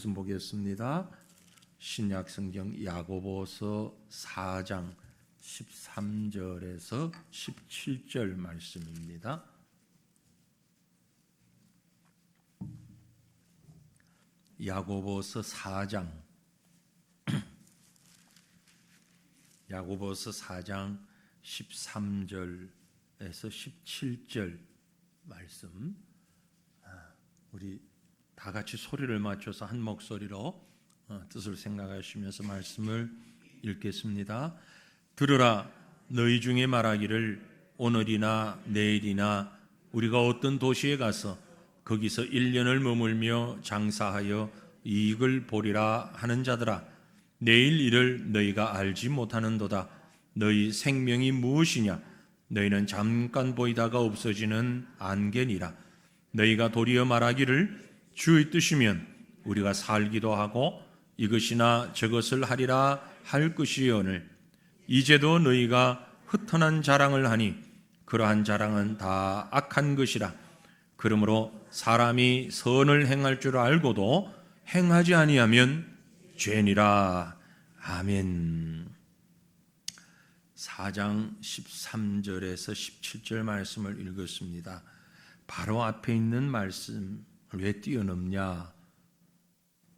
보겠습니다. 신약성경 야고보서 4장 13절에서 17절 말씀입니다. 야고보서 4장 13절에서 17절 말씀, 우리 다 같이 소리를 맞춰서 한 목소리로 뜻을 생각하시면서 말씀을 읽겠습니다. 들으라, 너희 중에 말하기를 오늘이나 내일이나 우리가 어떤 도시에 가서 거기서 1년을 머물며 장사하여 이익을 보리라 하는 자들아, 내일 일을 너희가 알지 못하는도다. 너희 생명이 무엇이냐? 너희는 잠깐 보이다가 없어지는 안개니라. 너희가 도리어 말하기를 주의 뜻이면 우리가 살기도 하고 이것이나 저것을 하리라 할 것이오늘 이제도 너희가 흩어난 자랑을 하니 그러한 자랑은 다 악한 것이라. 그러므로 사람이 선을 행할 줄 알고도 행하지 아니하면 죄니라. 아멘. 4장 13절에서 17절 말씀을 읽었습니다. 바로 앞에 있는 말씀 왜 뛰어넘냐?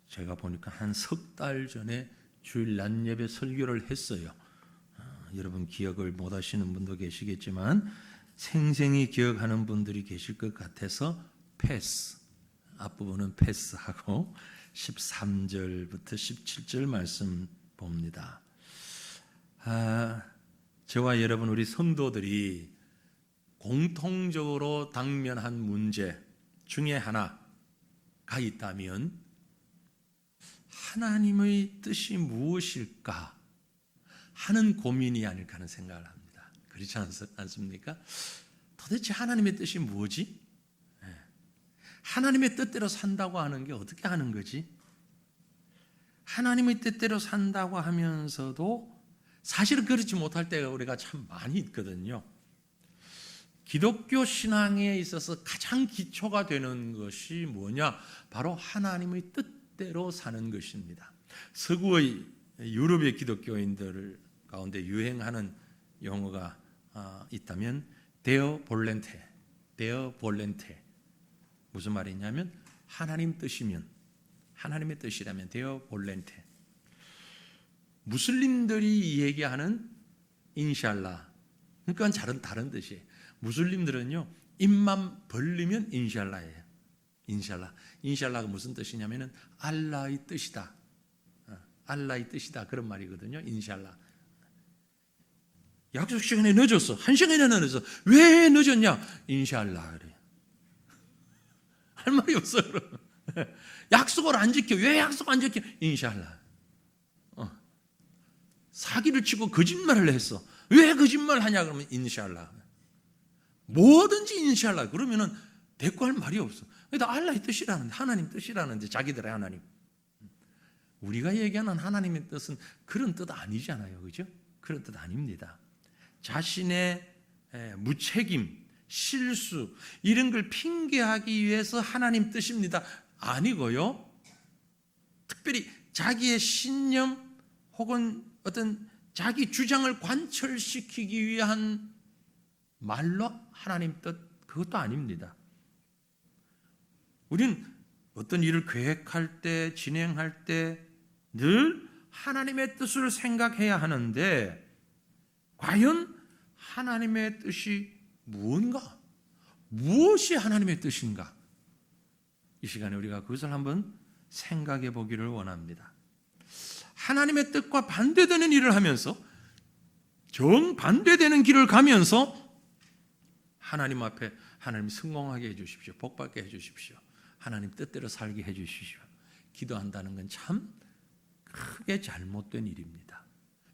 제가 보니까 한 석 달 전에 주일 낮 예배 설교를 했어요. 여러분 기억을 못 하시는 분도 계시겠지만 생생히 기억하는 분들이 계실 것 같아서 패스, 앞부분은 패스하고 13절부터 17절 말씀 봅니다. 저와 여러분 우리 성도들이 공통적으로 당면한 문제 중에 하나가 있다면 하나님의 뜻이 무엇일까 하는 고민이 아닐까 하는 생각을 합니다. 그렇지 않습니까? 도대체 하나님의 뜻이 뭐지? 하나님의 뜻대로 산다고 하는 게 어떻게 하는 거지? 하나님의 뜻대로 산다고 하면서도 사실은 그렇지 못할 때가 우리가 참 많이 있거든요. 기독교 신앙에 있어서 가장 기초가 되는 것이 뭐냐? 바로 하나님의 뜻대로 사는 것입니다. 서구의 유럽의 기독교인들 가운데 유행하는 용어가 있다면 데어 볼렌테, 데어 볼렌테. 무슨 말이냐면 하나님 뜻이면, 하나님의 뜻이라면 데어 볼렌테. 무슬림들이 얘기하는 인샬라, 그러니까 다른 뜻이에요. 무슬림들은요, 입만 벌리면 인샬라예요. 인샬라. 인샬라가 무슨 뜻이냐면은 알라의 뜻이다. 알라의 뜻이다. 그런 말이거든요. 인샬라. 약속 시간에 늦었어. 1시간이나 늦었어. 왜 늦었냐? 인샬라. 그래요. 할 말이 없어. 그럼. 약속을 안 지켜. 왜 약속 안 지켜? 인샬라. 사기를 치고 거짓말을 했어. 왜 거짓말 하냐? 그러면 인샬라. 뭐든지 인샬라. 그러면은 대꾸할 말이 없어. 그러니까 알라의 뜻이라는데, 하나님 뜻이라는데, 자기들의 하나님. 우리가 얘기하는 하나님의 뜻은 그런 뜻 아니잖아요. 그죠? 그런 뜻 아닙니다. 자신의 무책임, 실수, 이런 걸 핑계하기 위해서 하나님 뜻입니다. 아니고요. 특별히 자기의 신념 혹은 어떤 자기 주장을 관철시키기 위한 말로 하나님 뜻, 그것도 아닙니다. 우리는 어떤 일을 계획할 때, 진행할 때 늘 하나님의 뜻을 생각해야 하는데 과연 하나님의 뜻이 무엇인가? 무엇이 하나님의 뜻인가? 이 시간에 우리가 그것을 한번 생각해 보기를 원합니다. 하나님의 뜻과 반대되는 일을 하면서 정반대되는 길을 가면서 하나님 앞에 하나님 성공하게 해주십시오. 복받게 해주십시오. 하나님 뜻대로 살게 해주십시오. 기도한다는 건 참 크게 잘못된 일입니다.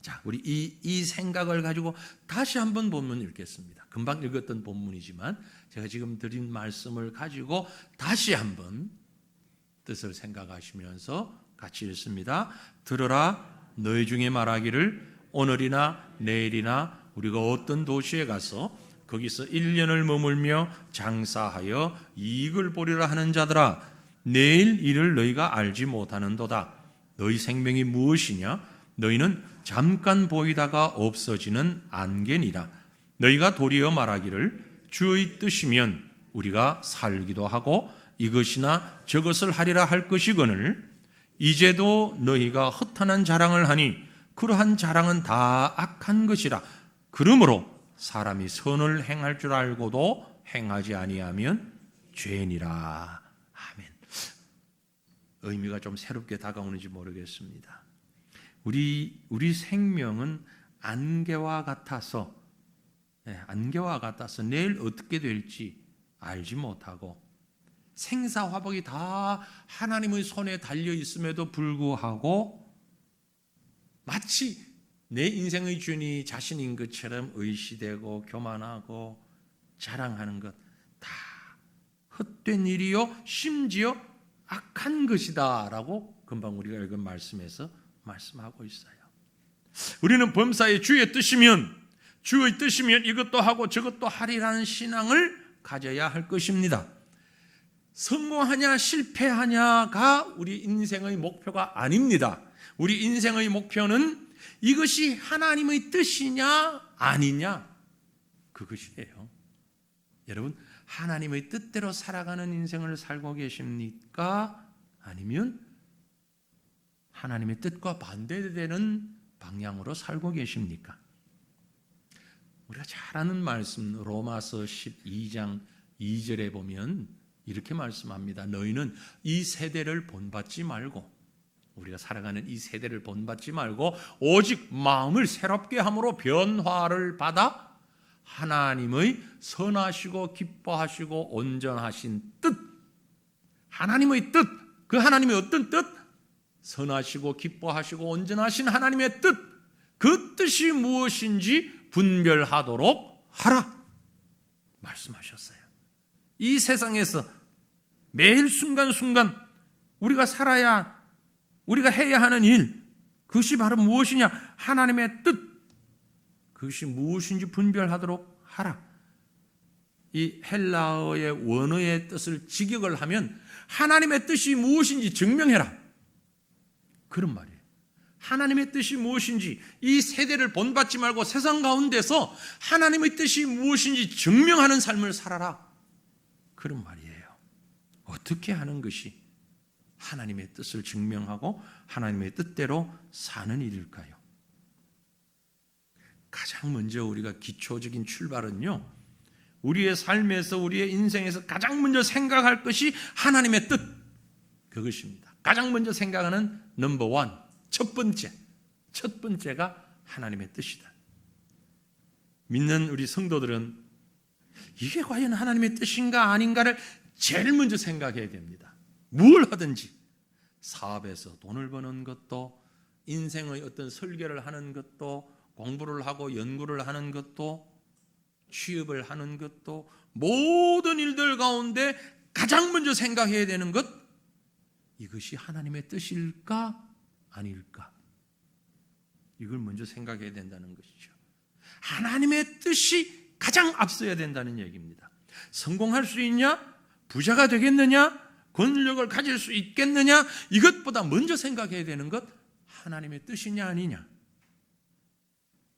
자, 우리 이 생각을 가지고 다시 한번 본문 읽겠습니다. 금방 읽었던 본문이지만 제가 지금 드린 말씀을 가지고 다시 한번 뜻을 생각하시면서 같이 읽습니다. 들으라, 너희 중에 말하기를 오늘이나 내일이나 우리가 어떤 도시에 가서 거기서 1년을 머물며 장사하여 이익을 보리라 하는 자들아, 내일 일을 너희가 알지 못하는도다. 너희 생명이 무엇이냐? 너희는 잠깐 보이다가 없어지는 안개니라. 너희가 도리어 말하기를 주의 뜻이면 우리가 살기도 하고 이것이나 저것을 하리라 할 것이거늘 이제도 너희가 허탄한 자랑을 하니 그러한 자랑은 다 악한 것이라. 그러므로 사람이 선을 행할 줄 알고도 행하지 아니하면 죄니라. 아멘. 의미가 좀 새롭게 다가오는지 모르겠습니다. 우리 생명은 안개와 같아서 내일 어떻게 될지 알지 못하고 생사화복이 다 하나님의 손에 달려 있음에도 불구하고 마치 내 인생의 주인이 자신인 것처럼 의시되고 교만하고 자랑하는 것 다 헛된 일이요 심지어 악한 것이다 라고 금방 우리가 읽은 말씀에서 말씀하고 있어요. 우리는 범사에 주의 뜻이면 이것도 하고 저것도 하리라는 신앙을 가져야 할 것입니다. 성공하냐 실패하냐가 우리 인생의 목표가 아닙니다. 우리 인생의 목표는 이것이 하나님의 뜻이냐 아니냐 그것이에요. 여러분 하나님의 뜻대로 살아가는 인생을 살고 계십니까? 아니면 하나님의 뜻과 반대되는 방향으로 살고 계십니까? 우리가 잘 아는 말씀 로마서 12장 2절에 보면 이렇게 말씀합니다. 너희는 이 세대를 본받지 말고 우리가 살아가는 이 세대를 본받지 말고 오직 마음을 새롭게 함으로 변화를 받아 하나님의 선하시고 기뻐하시고 온전하신 뜻, 하나님의 뜻, 그 하나님의 어떤 뜻? 선하시고 기뻐하시고 온전하신 하나님의 뜻, 그 뜻이 무엇인지 분별하도록 하라 말씀하셨어요. 이 세상에서 매일 순간순간 우리가 살아야 우리가 해야 하는 일, 그것이 바로 무엇이냐? 하나님의 뜻, 그것이 무엇인지 분별하도록 하라. 이 헬라어의 원어의 뜻을 직역을 하면 하나님의 뜻이 무엇인지 증명해라 그런 말이에요. 하나님의 뜻이 무엇인지 이 세대를 본받지 말고 세상 가운데서 하나님의 뜻이 무엇인지 증명하는 삶을 살아라 그런 말이에요. 어떻게 하는 것이 하나님의 뜻을 증명하고 하나님의 뜻대로 사는 일일까요? 가장 먼저 우리가 기초적인 출발은요, 우리의 삶에서 우리의 인생에서 가장 먼저 생각할 것이 하나님의 뜻, 그것입니다. 가장 먼저 생각하는 넘버 원, 첫 번째가 하나님의 뜻이다. 믿는 우리 성도들은 이게 과연 하나님의 뜻인가 아닌가를 제일 먼저 생각해야 됩니다. 뭘 하든지 사업에서 돈을 버는 것도, 인생의 어떤 설계를 하는 것도, 공부를 하고 연구를 하는 것도, 취업을 하는 것도, 모든 일들 가운데 가장 먼저 생각해야 되는 것, 이것이 하나님의 뜻일까 아닐까, 이걸 먼저 생각해야 된다는 것이죠. 하나님의 뜻이 가장 앞서야 된다는 얘기입니다. 성공할 수 있냐? 부자가 되겠느냐? 권력을 가질 수 있겠느냐? 이것보다 먼저 생각해야 되는 것, 하나님의 뜻이냐 아니냐.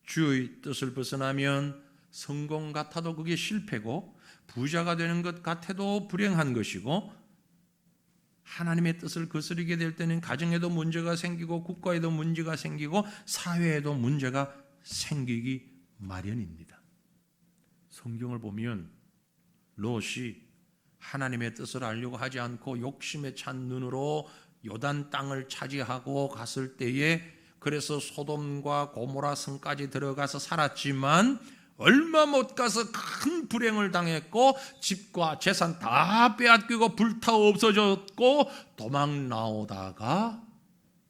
주의 뜻을 벗어나면 성공 같아도 그게 실패고, 부자가 되는 것 같아도 불행한 것이고, 하나님의 뜻을 거스르게 될 때는 가정에도 문제가 생기고, 국가에도 문제가 생기고, 사회에도 문제가 생기기 마련입니다. 성경을 보면 롯이 하나님의 뜻을 알려고 하지 않고 욕심에 찬 눈으로 요단 땅을 차지하고 갔을 때에, 그래서 소돔과 고모라 성까지 들어가서 살았지만 얼마 못 가서 큰 불행을 당했고, 집과 재산 다 빼앗기고 불타워 없어졌고, 도망 나오다가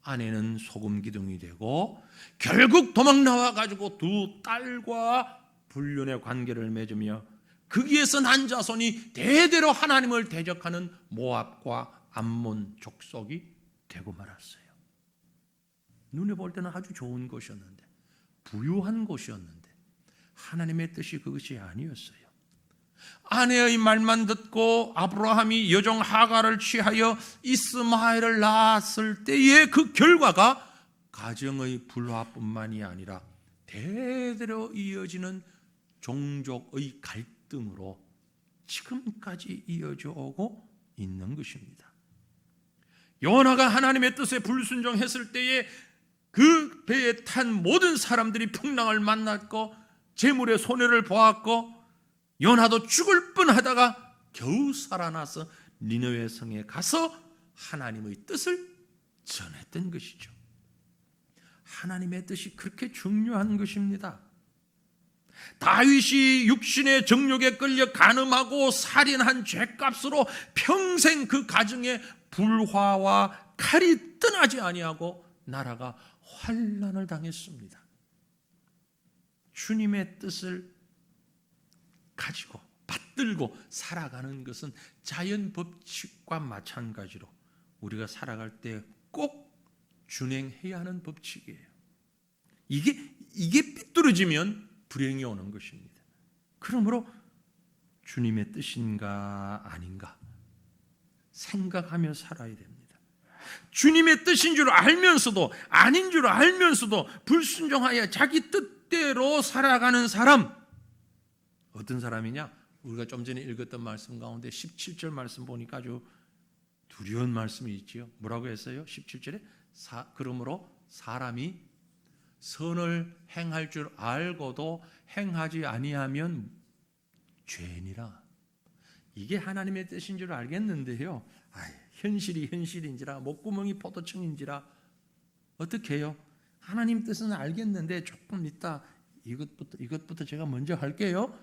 아내는 소금 기둥이 되고, 결국 도망 나와가지고 두 딸과 불륜의 관계를 맺으며 거기에서 난 자손이 대대로 하나님을 대적하는 모압과 암몬 족속이 되고 말았어요. 눈에 볼 때는 아주 좋은 곳이었는데, 부유한 곳이었는데 하나님의 뜻이 그것이 아니었어요. 아내의 말만 듣고 아브라함이 여종 하갈을 취하여 이스마엘을 낳았을 때의 그 결과가 가정의 불화뿐만이 아니라 대대로 이어지는 종족의 갈등으로 지금까지 이어져 오고 있는 것입니다. 요나가 하나님의 뜻에 불순종했을 때에 그 배에 탄 모든 사람들이 풍랑을 만났고 재물의 손해를 보았고 요나도 죽을 뻔하다가 겨우 살아나서 니느웨 성에 가서 하나님의 뜻을 전했던 것이죠. 하나님의 뜻이 그렇게 중요한 것입니다. 다윗이 육신의 정욕에 끌려 간음하고 살인한 죄값으로 평생 그 가정에 불화와 칼이 떠나지 아니하고 나라가 환난을 당했습니다. 주님의 뜻을 가지고 받들고 살아가는 것은 자연 법칙과 마찬가지로 우리가 살아갈 때 꼭 준행해야 하는 법칙이에요. 이게 삐뚤어지면 불행이 오는 것입니다. 그러므로 주님의 뜻인가 아닌가 생각하며 살아야 됩니다. 주님의 뜻인 줄 알면서도 아닌 줄 알면서도 불순종하여 자기 뜻대로 살아가는 사람, 어떤 사람이냐? 우리가 좀 전에 읽었던 말씀 가운데 17절 말씀 보니까 아주 두려운 말씀이 있지요. 뭐라고 했어요? 17절에 그러므로 사람이 선을 행할 줄 알고도 행하지 아니하면 죄니라. 이게 하나님의 뜻인 줄 알겠는데요, 현실이 현실인지라 목구멍이 포도청인지라 어떻게 해요? 하나님 뜻은 알겠는데 조금 이따 이것부터 제가 먼저 할게요.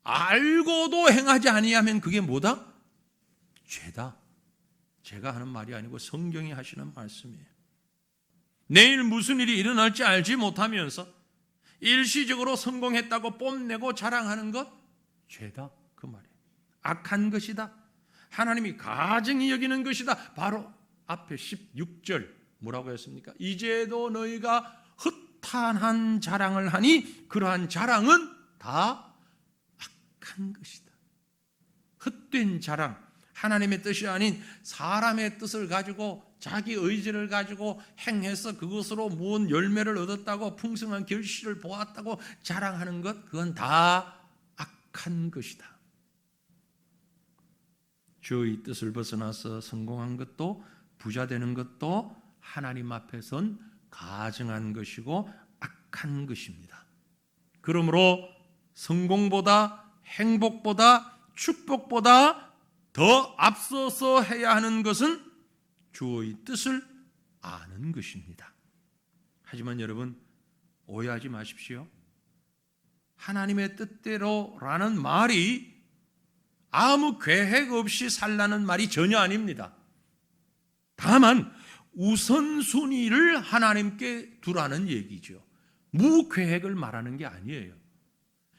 알고도 행하지 아니하면 그게 뭐다? 죄다. 제가 하는 말이 아니고 성경이 하시는 말씀이에요. 내일 무슨 일이 일어날지 알지 못하면서 일시적으로 성공했다고 뽐내고 자랑하는 것 죄다, 그 말이에요. 악한 것이다. 하나님이 가증히 여기는 것이다. 바로 앞에 16절 뭐라고 했습니까? 이제도 너희가 허탄한 자랑을 하니 그러한 자랑은 다 악한 것이다. 헛된 자랑, 하나님의 뜻이 아닌 사람의 뜻을 가지고 자기 의지를 가지고 행해서 그것으로 무언 열매를 얻었다고 풍성한 결실을 보았다고 자랑하는 것, 그건 다 악한 것이다. 주의 뜻을 벗어나서 성공한 것도 부자 되는 것도 하나님 앞에선 가증한 것이고 악한 것입니다. 그러므로 성공보다 행복보다 축복보다 더 앞서서 해야 하는 것은 주의 뜻을 아는 것입니다. 하지만 여러분, 오해하지 마십시오. 하나님의 뜻대로라는 말이 아무 계획 없이 살라는 말이 전혀 아닙니다. 다만 우선순위를 하나님께 두라는 얘기죠. 무계획을 말하는 게 아니에요.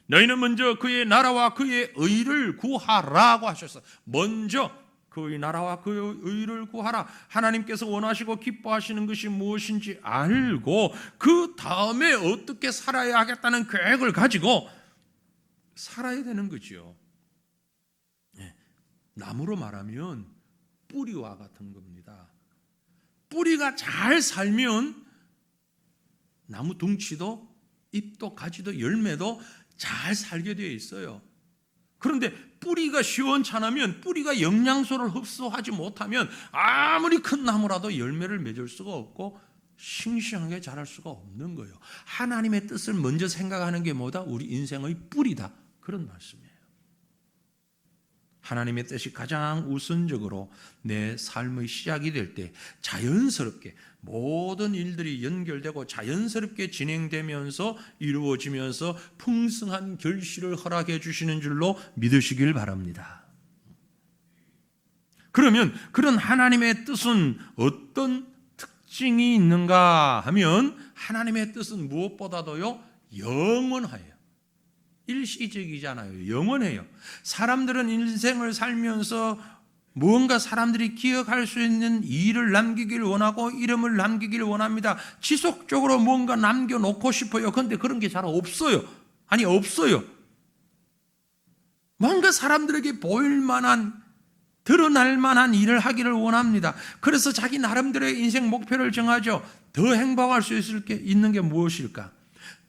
너희는 먼저 그의 나라와 그의 의를 구하라고 하셨어. 먼저 그의 나라와 그의 의를 구하라. 하나님께서 원하시고 기뻐하시는 것이 무엇인지 알고 그 다음에 어떻게 살아야 하겠다는 계획을 가지고 살아야 되는 거죠. 나무로 말하면 뿌리와 같은 겁니다. 뿌리가 잘 살면 나무 둥치도 잎도 가지도 열매도 잘 살게 되어 있어요. 그런데 뿌리가 시원찮으면, 뿌리가 영양소를 흡수하지 못하면 아무리 큰 나무라도 열매를 맺을 수가 없고 싱싱하게 자랄 수가 없는 거예요. 하나님의 뜻을 먼저 생각하는 게 뭐다? 우리 인생의 뿌리다. 그런 말씀이에요. 하나님의 뜻이 가장 우선적으로 내 삶의 시작이 될 때 자연스럽게 모든 일들이 연결되고 자연스럽게 진행되면서 이루어지면서 풍성한 결실을 허락해 주시는 줄로 믿으시길 바랍니다. 그러면 그런 하나님의 뜻은 어떤 특징이 있는가 하면 하나님의 뜻은 무엇보다도요 영원해요. 일시적이잖아요. 영원해요. 사람들은 인생을 살면서 무언가 사람들이 기억할 수 있는 일을 남기길 원하고 이름을 남기길 원합니다. 지속적으로 무언가 남겨놓고 싶어요. 그런데 그런 게 잘 없어요. 아니 없어요. 뭔가 사람들에게 보일 만한, 드러날 만한 일을 하기를 원합니다. 그래서 자기 나름대로의 인생 목표를 정하죠. 더 행복할 수 있는 게 무엇일까?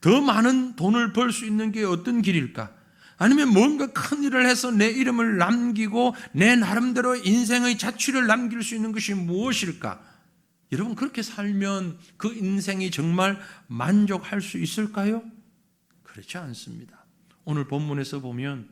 더 많은 돈을 벌 수 있는 게 어떤 길일까? 아니면 뭔가 큰 일을 해서 내 이름을 남기고 내 나름대로 인생의 자취를 남길 수 있는 것이 무엇일까? 여러분, 그렇게 살면 그 인생이 정말 만족할 수 있을까요? 그렇지 않습니다. 오늘 본문에서 보면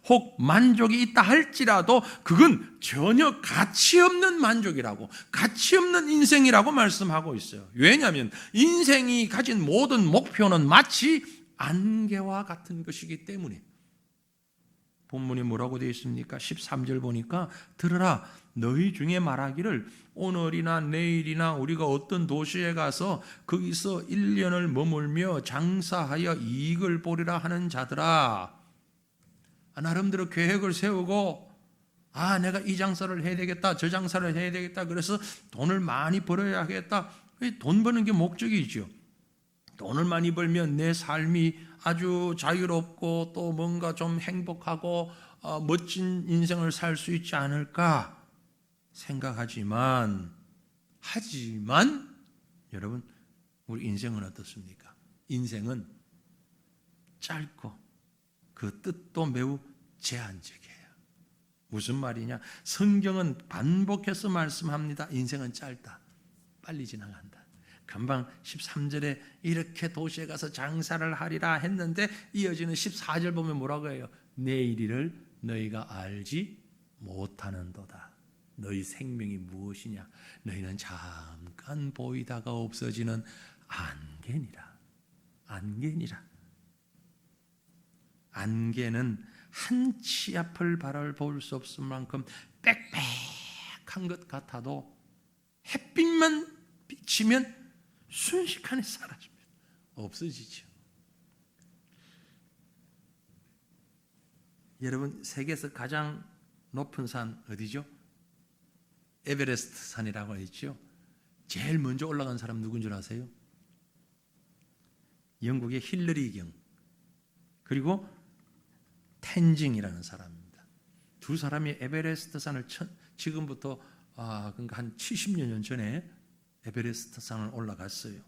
혹 만족이 있다 할지라도 그건 전혀 가치 없는 만족이라고, 가치 없는 인생이라고 말씀하고 있어요. 왜냐하면 인생이 가진 모든 목표는 마치 안개와 같은 것이기 때문에. 본문이 뭐라고 되어 있습니까? 13절 보니까 들으라, 너희 중에 말하기를 오늘이나 내일이나 우리가 어떤 도시에 가서 거기서 1년을 머물며 장사하여 이익을 보리라 하는 자들아. 나름대로 계획을 세우고 내가 이 장사를 해야 되겠다, 저 장사를 해야 되겠다, 그래서 돈을 많이 벌어야겠다. 돈 버는 게 목적이죠. 돈을 많이 벌면 내 삶이 아주 자유롭고 또 뭔가 좀 행복하고 멋진 인생을 살 수 있지 않을까 생각하지만 여러분, 우리 인생은 어떻습니까? 인생은 짧고 그 뜻도 매우 제한적이에요. 무슨 말이냐? 성경은 반복해서 말씀합니다. 인생은 짧다, 빨리 지나간다. 금방 13절에 이렇게 도시에 가서 장사를 하리라 했는데 이어지는 14절 보면 뭐라고 해요? 내일 일을 너희가 알지 못하는도다. 너희 생명이 무엇이냐? 너희는 잠깐 보이다가 없어지는 안개니라. 안개니라. 안개는 한 치 앞을 바라볼 수 없을 만큼 빽빽한 것 같아도 햇빛만 비치면 순식간에 사라집니다. 없어지죠. 여러분, 세계에서 가장 높은 산 어디죠? 에베레스트 산이라고 했죠. 제일 먼저 올라간 사람 누군 줄 아세요? 영국의 힐러리 경, 그리고 텐징이라는 사람입니다. 두 사람이 에베레스트 산을 지금부터 그러니까 한 70여 년 전에 에베레스트 산을 올라갔어요.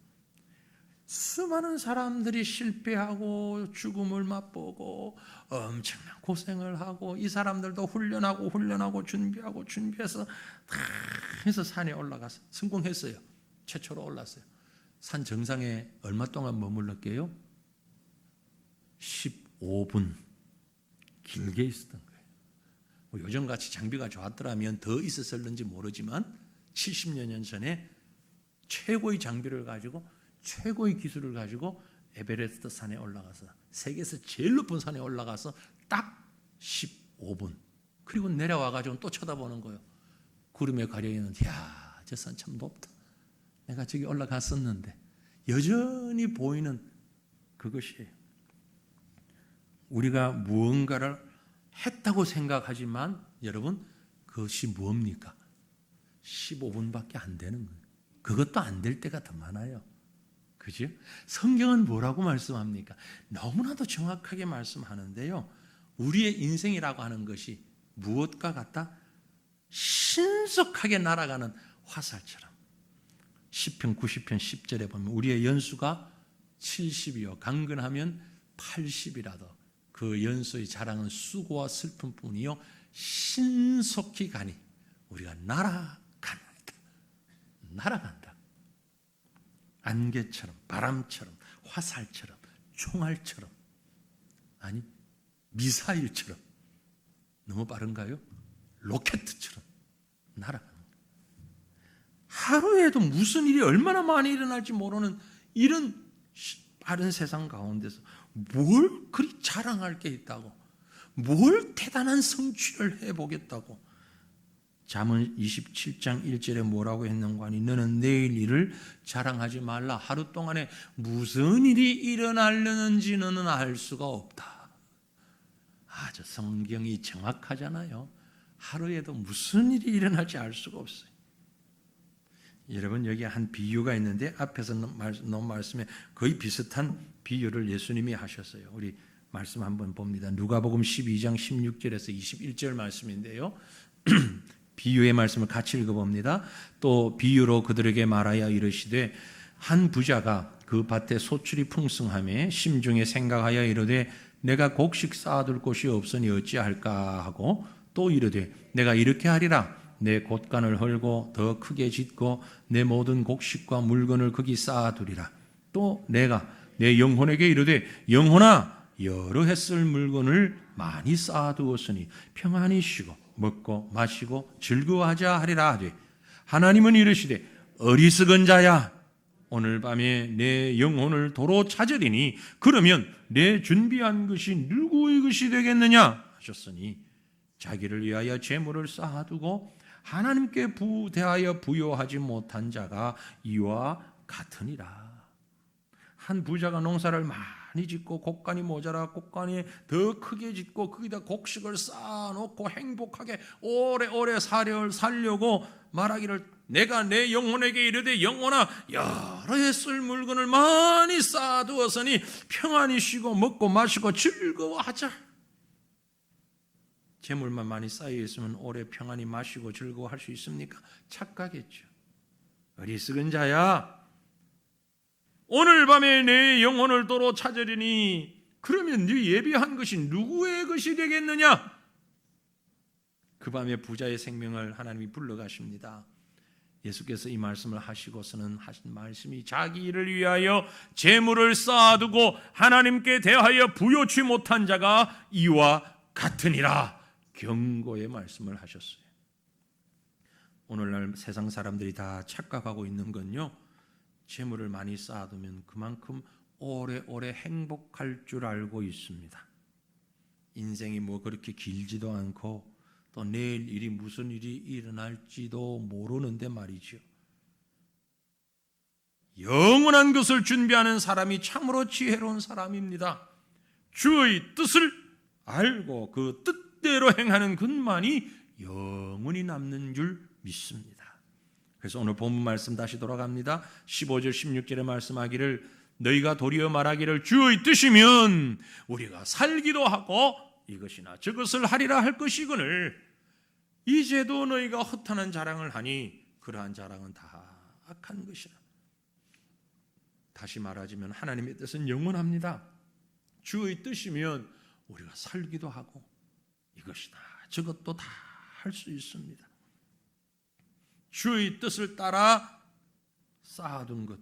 수많은 사람들이 실패하고 죽음을 맛보고 엄청난 고생을 하고, 이 사람들도 훈련하고 준비해서 다 해서 산에 올라가서 성공했어요. 최초로 올랐어요. 산 정상에 얼마 동안 머물렀게요? 15분. 길게 있었던 거예요. 요즘같이 장비가 좋았더라면 더 있었을는지 모르지만 70여 년 전에 최고의 장비를 가지고 최고의 기술을 가지고 에베레스트 산에 올라가서, 세계에서 제일 높은 산에 올라가서 딱 15분. 그리고 내려와 가지고 또 쳐다보는 거예요. 구름에 가려 있는데, 야, 저 산 참 높다. 내가 저기 올라갔었는데. 여전히 보이는 그것이에요. 우리가 무언가를 했다고 생각하지만 여러분, 그것이 뭡니까? 15분밖에 안 되는 거예요. 그것도 안 될 때가 더 많아요. 그죠? 성경은 뭐라고 말씀합니까? 너무나도 정확하게 말씀하는데요. 우리의 인생이라고 하는 것이 무엇과 같다? 신속하게 날아가는 화살처럼. 시편 90편 10절에 보면 우리의 연수가 70이요 강건하면 80이라도 그 연수의 자랑은 수고와 슬픔뿐이요 신속히 가니 우리가 날아간다. 안개처럼, 바람처럼, 화살처럼, 총알처럼, 아니 미사일처럼. 너무 빠른가요? 로켓처럼 날아가는 거예요. 하루에도 무슨 일이 얼마나 많이 일어날지 모르는 이런 빠른 세상 가운데서 뭘 그리 자랑할 게 있다고, 뭘 대단한 성취를 해보겠다고. 잠언 27장 1절에 뭐라고 했는가 하니 너는 내일 일을 자랑하지 말라. 하루 동안에 무슨 일이 일어나려는지 너는 알 수가 없다. 저 성경이 정확하잖아요. 하루에도 무슨 일이 일어날지 알 수가 없어요. 여러분, 여기 한 비유가 있는데 앞에서 놓은 말씀에 거의 비슷한 비유를 예수님이 하셨어요. 우리 말씀 한번 봅니다. 누가복음 12장 16절에서 21절 말씀인데요. 비유의 말씀을 같이 읽어봅니다. 또 비유로 그들에게 말하여 이르시되 한 부자가 그 밭에 소출이 풍성하며 심중에 생각하여 이르되 내가 곡식 쌓아둘 곳이 없으니 어찌할까 하고 또 이르되 내가 이렇게 하리라 내 곳간을 헐고 더 크게 짓고 내 모든 곡식과 물건을 거기 쌓아두리라. 또 내가 내 영혼에게 이르되 영혼아 여러 해 쓸 물건을 많이 쌓아두었으니 평안히 쉬고 먹고 마시고 즐거워하자 하리라 하되 하나님은 이르시되 어리석은 자야 오늘 밤에 내 영혼을 도로 찾으리니 그러면 내 준비한 것이 누구의 것이 되겠느냐 하셨으니 자기를 위하여 재물을 쌓아두고 하나님께 대하여 부요하지 못한 자가 이와 같으니라. 한 부자가 농사를 많이 짓고 곡간이 모자라 곡간이 더 크게 짓고 거기다 곡식을 쌓아놓고 행복하게 오래오래 살려고 말하기를 내가 내 영혼에게 이르되 영혼아 여러 해 쓸 물건을 많이 쌓아두었으니 평안히 쉬고 먹고 마시고 즐거워하자. 재물만 많이 쌓여 있으면 오래 평안히 마시고 즐거워할 수 있습니까? 착각했죠. 어리석은 자야 오늘 밤에 내 영혼을 도로 찾으리니 그러면 네 예비한 것이 누구의 것이 되겠느냐? 그 밤에 부자의 생명을 하나님이 불러가십니다. 예수께서 이 말씀을 하시고서는 하신 말씀이 자기 일을 위하여 재물을 쌓아두고 하나님께 대하여 부요치 못한 자가 이와 같으니라 경고의 말씀을 하셨어요. 오늘날 세상 사람들이 다 착각하고 있는 건요, 재물을 많이 쌓아두면 그만큼 오래오래 행복할 줄 알고 있습니다. 인생이 뭐 그렇게 길지도 않고 또 내일 일이 무슨 일이 일어날지도 모르는데 말이죠. 영원한 것을 준비하는 사람이 참으로 지혜로운 사람입니다. 주의 뜻을 알고 그 뜻대로 행하는 것만이 영원히 남는 줄 믿습니다. 그래서 오늘 본문 말씀 다시 돌아갑니다. 15절 16절에 말씀하기를 너희가 도리어 말하기를 주의 뜻이면 우리가 살기도 하고 이것이나 저것을 하리라 할 것이거늘 이제도 너희가 허탄한 자랑을 하니 그러한 자랑은 다 악한 것이라. 다시 말하자면 하나님의 뜻은 영원합니다. 주의 뜻이면 우리가 살기도 하고 이것이나 저것도 다 할 수 있습니다. 주의 뜻을 따라 쌓아둔 것,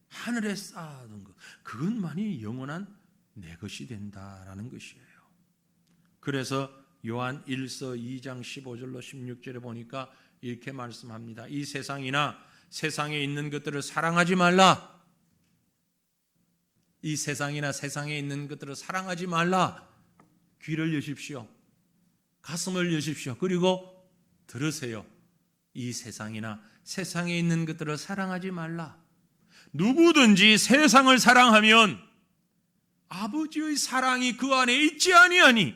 하늘에 쌓아둔 것, 그것만이 영원한 내 것이 된다라는 것이에요. 그래서 요한 1서 2장 15절로 16절에 보니까 이렇게 말씀합니다. 이 세상이나 세상에 있는 것들을 사랑하지 말라. 이 세상이나 세상에 있는 것들을 사랑하지 말라. 귀를 여십시오. 가슴을 여십시오. 그리고 들으세요. 이 세상이나 세상에 있는 것들을 사랑하지 말라. 누구든지 세상을 사랑하면 아버지의 사랑이 그 안에 있지 아니하니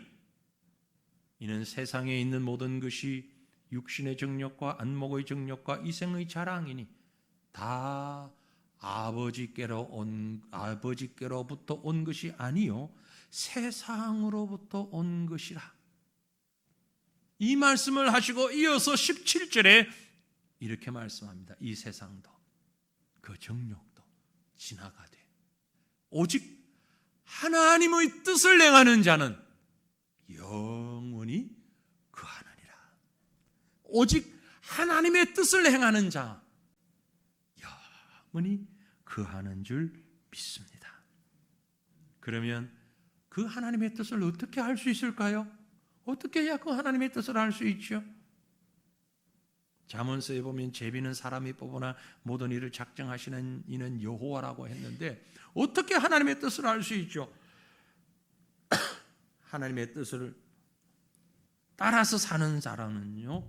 이는 세상에 있는 모든 것이 육신의 정욕과 안목의 정욕과 이생의 자랑이니 다 아버지께로부터 온 것이 아니요 세상으로부터 온 것이라. 이 말씀을 하시고 이어서 17절에 이렇게 말씀합니다. 이 세상도 그 정욕도 지나가되 오직 하나님의 뜻을 행하는 자는 영원히 거하느니라. 오직 하나님의 뜻을 행하는 자 영원히 거하는 줄 믿습니다. 그러면 그 하나님의 뜻을 어떻게 할 수 있을까요? 어떻게 해야 그 하나님의 뜻을 알 수 있죠? 잠언서에 보면 제비는 사람이 뽑으나 모든 일을 작정하시는 이는 여호와라고 했는데 어떻게 하나님의 뜻을 알 수 있죠? 하나님의 뜻을 따라서 사는 사람은요,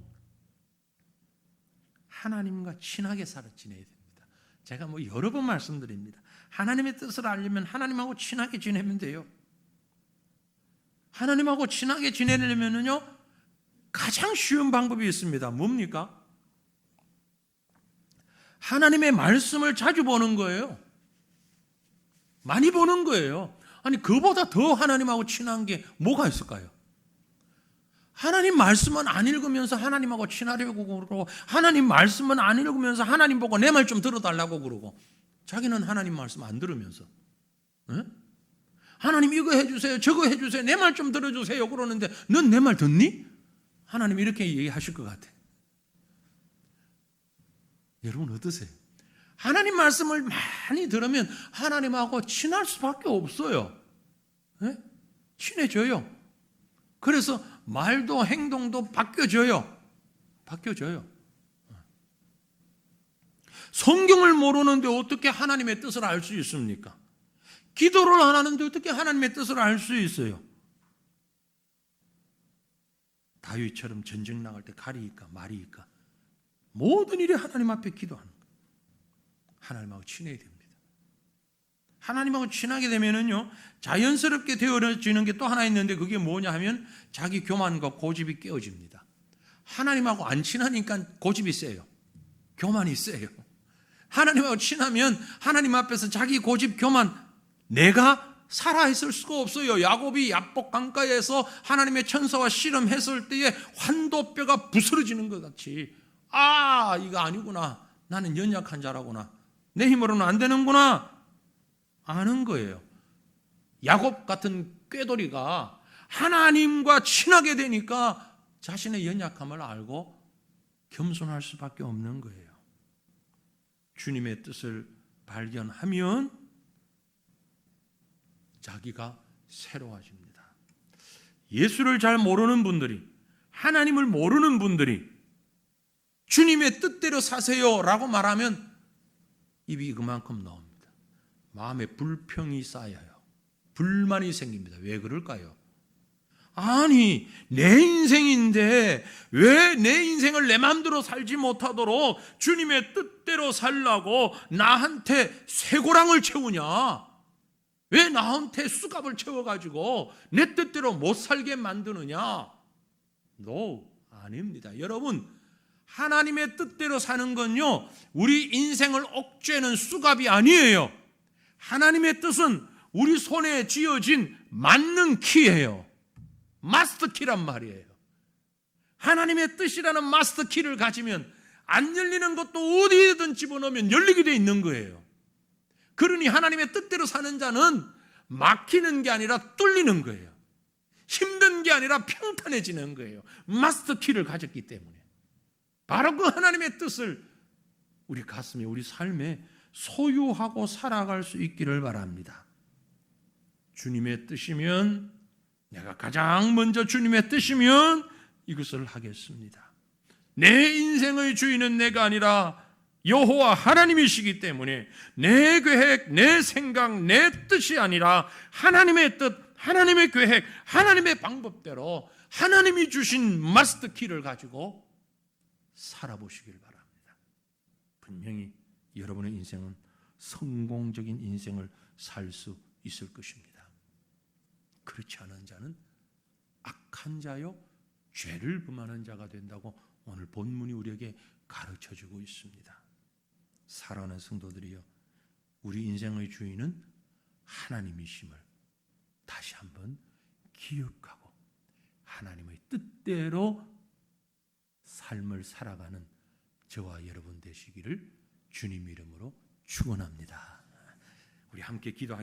하나님과 친하게 지내야 됩니다. 제가 여러 번 말씀드립니다. 하나님의 뜻을 알려면 하나님하고 친하게 지내면 돼요. 하나님하고 친하게 지내려면요, 가장 쉬운 방법이 있습니다. 뭡니까? 하나님의 말씀을 자주 보는 거예요. 많이 보는 거예요. 아니 그보다 더 하나님하고 친한 게 뭐가 있을까요? 하나님 말씀은 안 읽으면서 하나님하고 친하려고 그러고, 하나님 말씀은 안 읽으면서 하나님 보고 내 말 좀 들어달라고 그러고, 자기는 하나님 말씀 안 들으면서, 네? 하나님 이거 해주세요, 저거 해주세요, 내 말 좀 들어주세요 그러는데 넌 내 말 듣니? 하나님 이렇게 얘기하실 것 같아. 여러분 어떠세요? 하나님 말씀을 많이 들으면 하나님하고 친할 수밖에 없어요. 네? 친해져요. 그래서 말도 행동도 바뀌어져요. 성경을 모르는데 어떻게 하나님의 뜻을 알 수 있습니까? 기도를 안 하는데 어떻게 하나님의 뜻을 알 수 있어요? 다윗처럼 전쟁 나갈 때 칼이니까 말이니까 모든 일이 하나님 앞에 기도하는 거예요. 하나님하고 친해야 됩니다. 하나님하고 친하게 되면은요, 자연스럽게 되어지는 게 또 하나 있는데, 그게 뭐냐 하면 자기 교만과 고집이 깨어집니다. 하나님하고 안 친하니까 고집이 세요. 교만이 세요. 하나님하고 친하면 하나님 앞에서 자기 고집, 교만, 내가 살아있을 수가 없어요. 야곱이 야복 강가에서 하나님의 천사와 씨름했을 때에 환도뼈가 부스러지는 것 같이, 아, 이거 아니구나, 나는 연약한 자라구나, 내 힘으로는 안 되는구나 아는 거예요. 야곱 같은 꾀돌이가 하나님과 친하게 되니까 자신의 연약함을 알고 겸손할 수밖에 없는 거예요. 주님의 뜻을 발견하면 자기가 새로워집니다. 예수를 잘 모르는 분들이, 하나님을 모르는 분들이 주님의 뜻대로 사세요 라고 말하면 입이 그만큼 나옵니다. 마음에 불평이 쌓여요. 불만이 생깁니다. 왜 그럴까요? 아니, 내 인생인데 왜 내 인생을 내 마음대로 살지 못하도록 주님의 뜻대로 살라고 나한테 쇠고랑을 채우냐? 왜 나한테 수갑을 채워가지고 내 뜻대로 못 살게 만드느냐? No, 아닙니다. 여러분, 하나님의 뜻대로 사는 건요, 우리 인생을 옥죄는 수갑이 아니에요. 하나님의 뜻은 우리 손에 쥐어진 맞는 키예요. 마스터 키란 말이에요. 하나님의 뜻이라는 마스터 키를 가지면 안 열리는 것도 어디에든 집어넣으면 열리게 돼 있는 거예요. 그러니 하나님의 뜻대로 사는 자는 막히는 게 아니라 뚫리는 거예요. 힘든 게 아니라 평탄해지는 거예요. 마스터 키를 가졌기 때문에. 바로 그 하나님의 뜻을 우리 가슴에, 우리 삶에 소유하고 살아갈 수 있기를 바랍니다. 주님의 뜻이면, 내가 가장 먼저 주님의 뜻이면 이것을 하겠습니다. 내 인생의 주인은 내가 아니라 여호와 하나님이시기 때문에 내 계획, 내 생각, 내 뜻이 아니라 하나님의 뜻, 하나님의 계획, 하나님의 방법대로 하나님이 주신 마스터 키를 가지고 살아보시길 바랍니다. 분명히 여러분의 인생은 성공적인 인생을 살 수 있을 것입니다. 그렇지 않은 자는 악한 자요, 죄를 범하는 자가 된다고 오늘 본문이 우리에게 가르쳐주고 있습니다. 사랑하는 성도들이여, 우리 인생의 주인은 하나님이심을 다시 한번 기억하고 하나님의 뜻대로 삶을 살아가는 저와 여러분 되시기를 주님 이름으로 축원합니다. 우리 함께 기도하겠습니다.